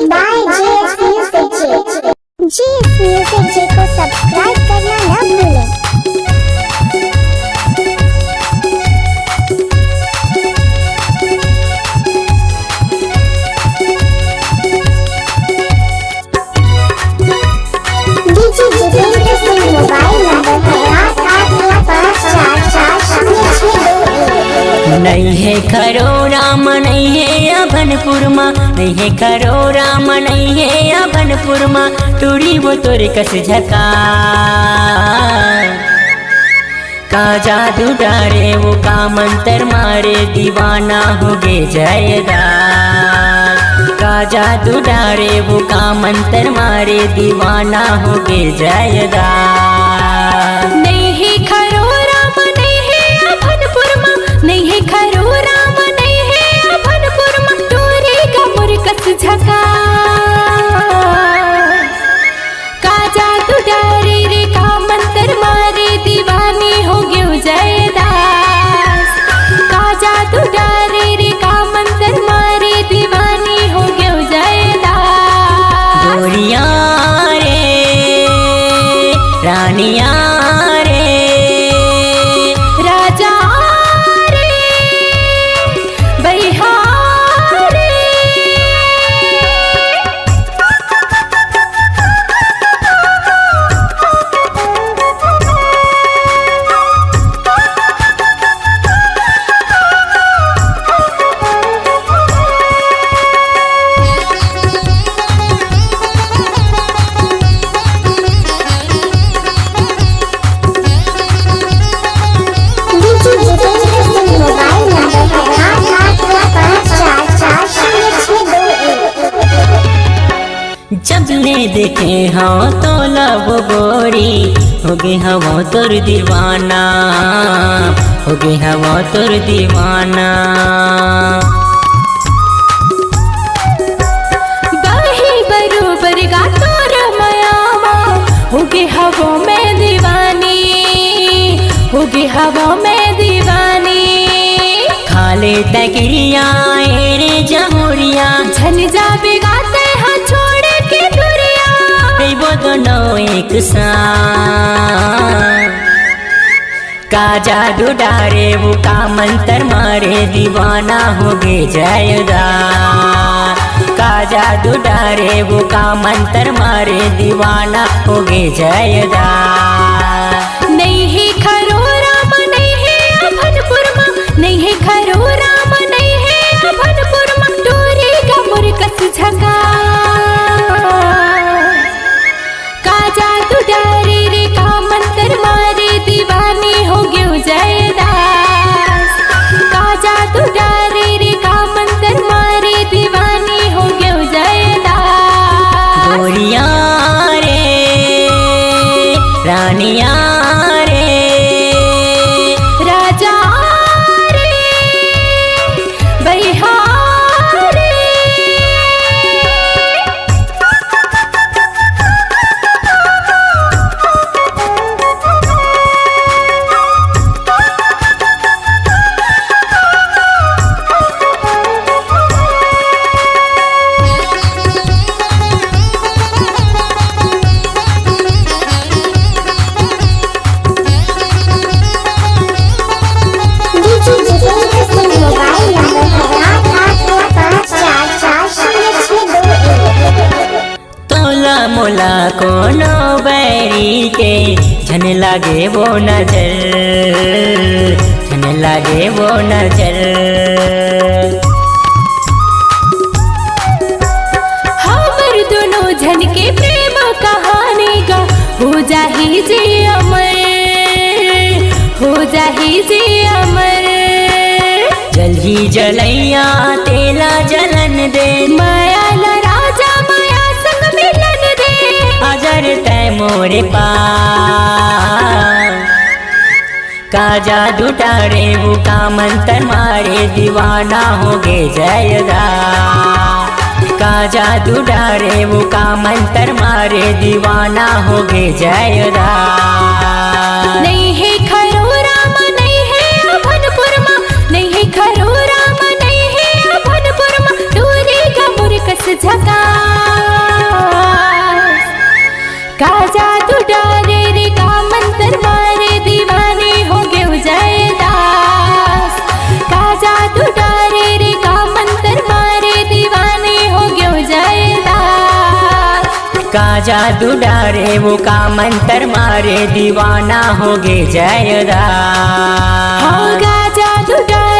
By JS Music J। JS Music J को subscribe करना न भूलें। नहीं है खरो राम नहीं है अभनपुर माँ, नहीं है खरो राम नहीं है अभनपुर माँ, टूरी वो तोरे कस झका का जादू डारे वो का मंतर मारे दीवाना हो गे जयदार, का जादू डारे वो का मंतर मारे दीवाना हो गे जयदार। नहीं है खरो राम नहीं है अभनपुर माँ, नहीं है खरो राम नहीं है अभनपुर माँ, टोरे का मुरकस झका का जादू डारे रे का मंतर मारे दीवानी हो गयो जयदास, का जादू डारे रे का मंतर मारे दीवानी हो गयो जयदास। गोरिया रे रानिया जब ले देखे हाँ तो लब गोरी हो गे हवा तोर दीवाना, हो गे हवा तोर दीवाना। बाही बरोबर गा तोर मयामा हो गे हवा में दीवानी, हो गे हवा में दीवानी। खाले तकरिया रे जमुरिया झन जाबे गाते हाँ छोड़ के दुरिया, वो दोनों एक साथ का जादू डारे वो का मंतर मारे दीवाना हो गे जयदार, का जादू डारे वो का मंतर मारे दीवाना हो गे जयदार। नहीं है खरो राम नहीं है अभनपुर माँ, नहीं है खरो राम नहीं है अभनपुर माँ, टोरे का मुरकस झका का जादू डारे रे का मंतर मारे दीवानी हो गयो जयदास, का जादू डारे रे का मंतर मारे दीवानी हो गयो जयदास। गोरिया रे रानिया राजा रे बहिहार मोला कोनो बैरी के झन लागे वो नजर, झन लागे वो नजर। हमर दोनों झन के प्रेम कहानी का हो जाही जे अमर, हो जाही जे अमर। जल्ही जलैया तेला जलन दे, माया ला राजा माया संग मिलन दे, अजर तय मोरे पास का जादू डारे वो का मंतर मारे दीवाना हो गे जयदार, का जादू डारे वो का मंतर मारे दीवाना हो गे जयदार। नहीं है खरो राम नहीं है अभनपुर माँ, नहीं है खरो राम नहीं है अभनपुर माँ, टोरे का मुरकस झका का जादू डारे रे का मंत्र मारे दीवाने हो गए जयदास का जादू डारे रे का मंत्र मारे दीवाने हो गए जयदास का जादू डारे वो का मंत्र मारे दीवाना हो गे जयदास का जादू डारे